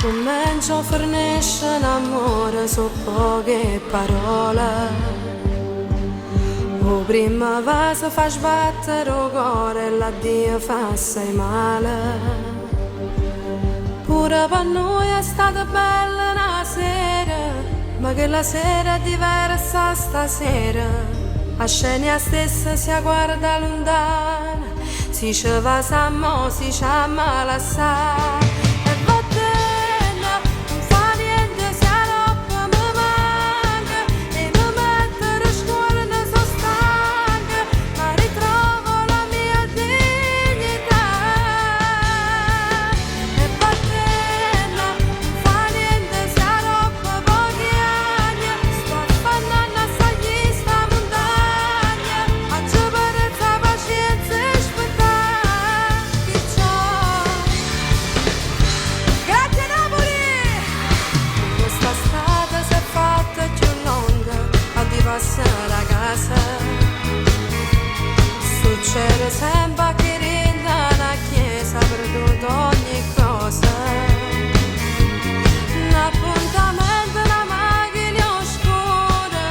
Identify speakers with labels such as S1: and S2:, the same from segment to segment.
S1: Comincio a fornisce l'amore su poche parole. O prima va si fa sbattere il cuore e l'addio fa assai male. Pure per noi è stata bella una sera, ma che la sera è diversa stasera. A scena stessa si guarda lontana, si ci va s'ammo, si ci ammala assai. Succede sempre che rinda la chiesa per tutto ogni cosa. Un appuntamento, una macchina oscura,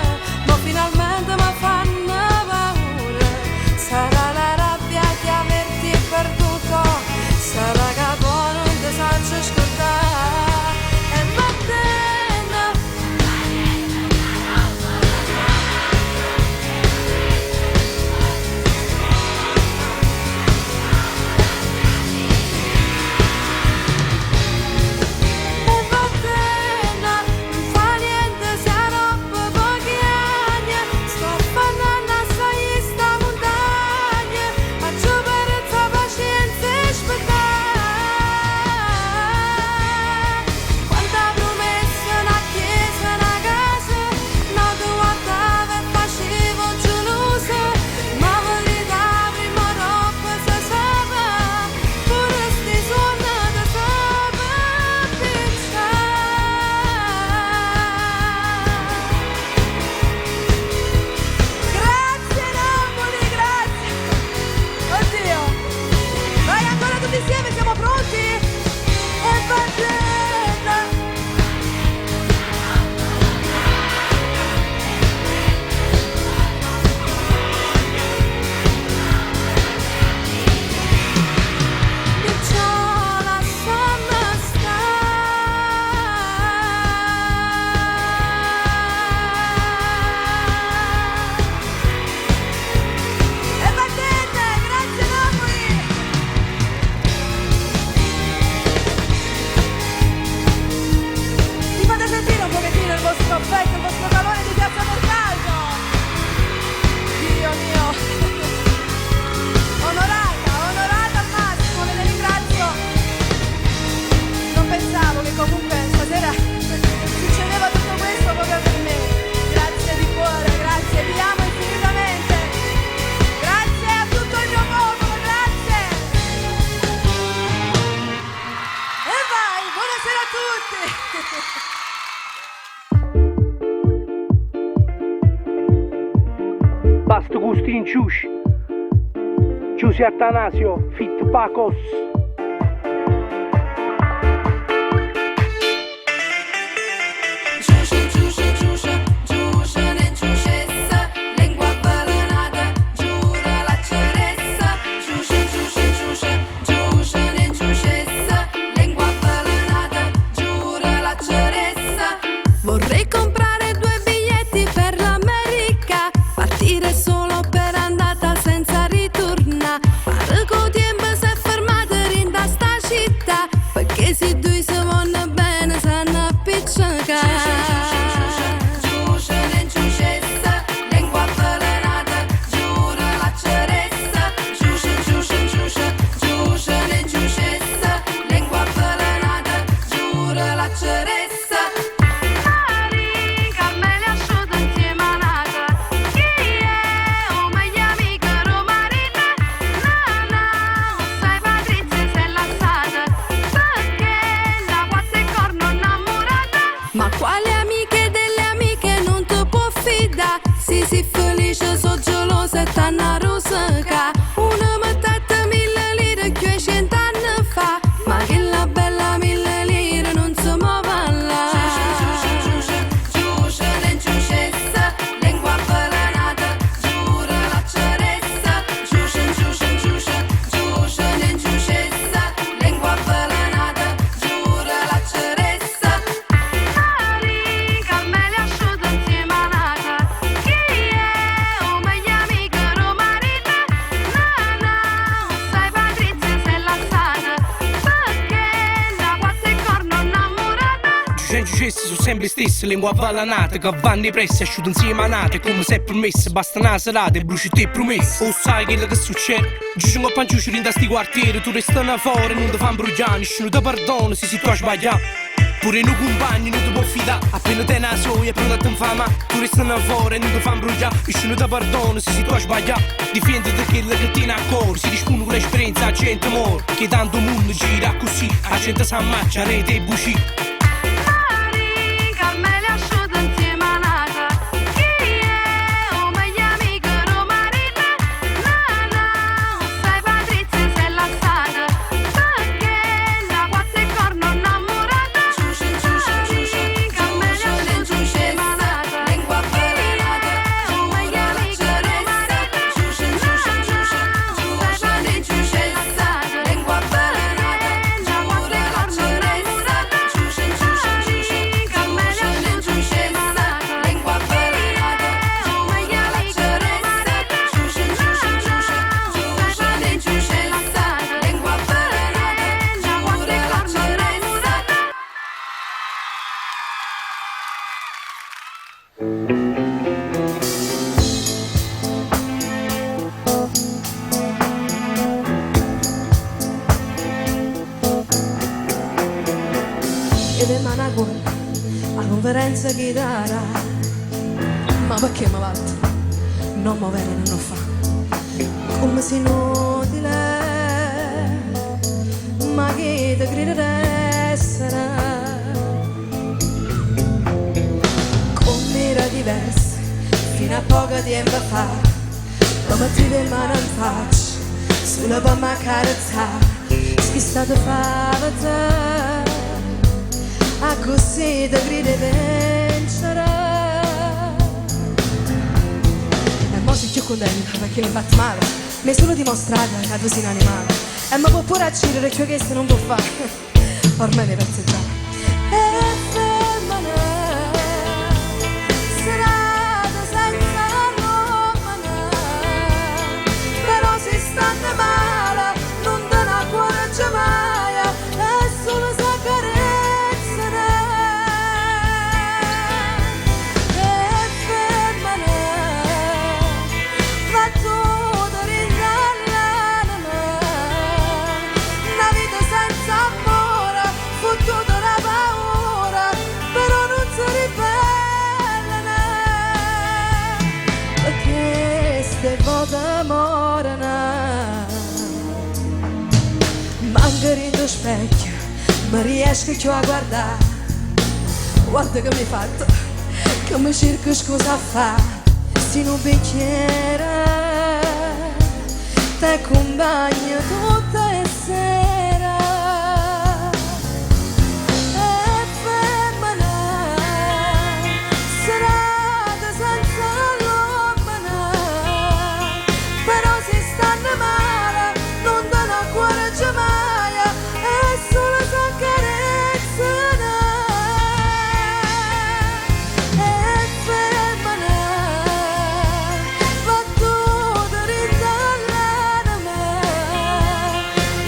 S1: ma finalmente mi fanno paura. Sarà la rabbia di averti perduto, sarà che poi non ti saggio scordare. E va bene.
S2: Basta Gustin Ciusci, Giusi Attanasio, Fit Pacos.
S1: Vorrei comprare 2 biglietti per l'America, partire solo per andata senza ritorno. Fare con tempo se fermate in sta città, perché se due si vanno bene sanno appiccicare. Ma quale amiche delle amiche non ti può fidare? Si felice, so gelosa e t'hanno rosica. Una metà 1000 lire che 100 anni fa, ma che la bella 1000 lire non si
S2: queste sono sempre stesse, lingua avvalanate che vanno pressi, asciutto insieme a nate, come se è permesso, basta una serata e bruci te promesse. O sai quello che succede? Giusto un panciuccio in sti quartieri, tu restano fuori, non ti fanno bruciare, nessuno ti perdona se tu hai sbagliato. Pure i compagni non ti può fidare, appena te ne so e pronto a te fama. Tu restano fuori e non ti fanno bruciare, nessuno ti perdona se tu hai sbagliato. Difenditi quello che tieni a cuore, si risponde con l'esperienza, la gente muore. Che tanto mondo gira così, la gente si ammaccia, rete e buci.
S1: Ed è managola a conferenza chitarra, ma perché mi batto? Non mi viene non lo fa, come se inutile, ma che ti crede essere, come era diversa fino a poco tempo fa, lo mettevi in mano in faccia, sulla pomma carezzare, schistata fava te. A così ti crede vincere. E mo sei più contenta perché mi hai fatto male, mi hai solo dimostrato che tu sei un animale. E mi può pure accidere che questo non può fare, ormai mi penso già. E femmine, serate senza romane, però si stanno male, non te ne accorgi mai, è solo saccarezza. Queste volte morena, manca in tuo specchio, ma riesco più a guardare. Guarda che mi hai fatto, che mi cerco scusa a fare. Se non bicchiere, ti accompagno tutte le sere. E femmina, serate senza però si stanno male, non te ne accorgi mai, è solo saccarezza. E femmina, battuta rinzallare da me,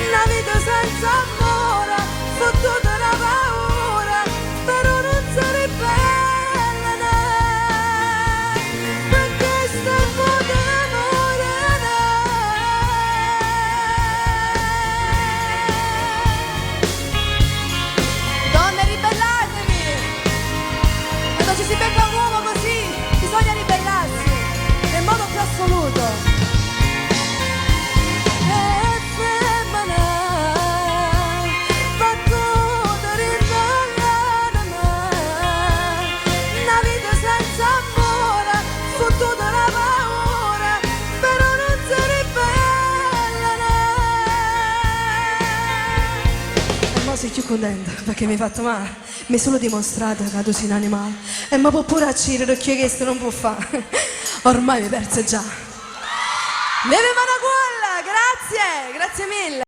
S1: una vita senza amore, fottuta da paura, però non si ribella, perché stai fuori. Quando ci si becca un uomo così, bisogna ribellarsi nel modo più assoluto. E femmina, battuta rinzallare da me, una vita senza amore, fottuta da paura, però non si ribella. E mo sei più contenta perché mi hai fatto male, mi hai solo dimostrato che tu sei un animale. E mi può pure accidere che questo non può fare, ormai mi perso già. Neve Managualla, grazie mille.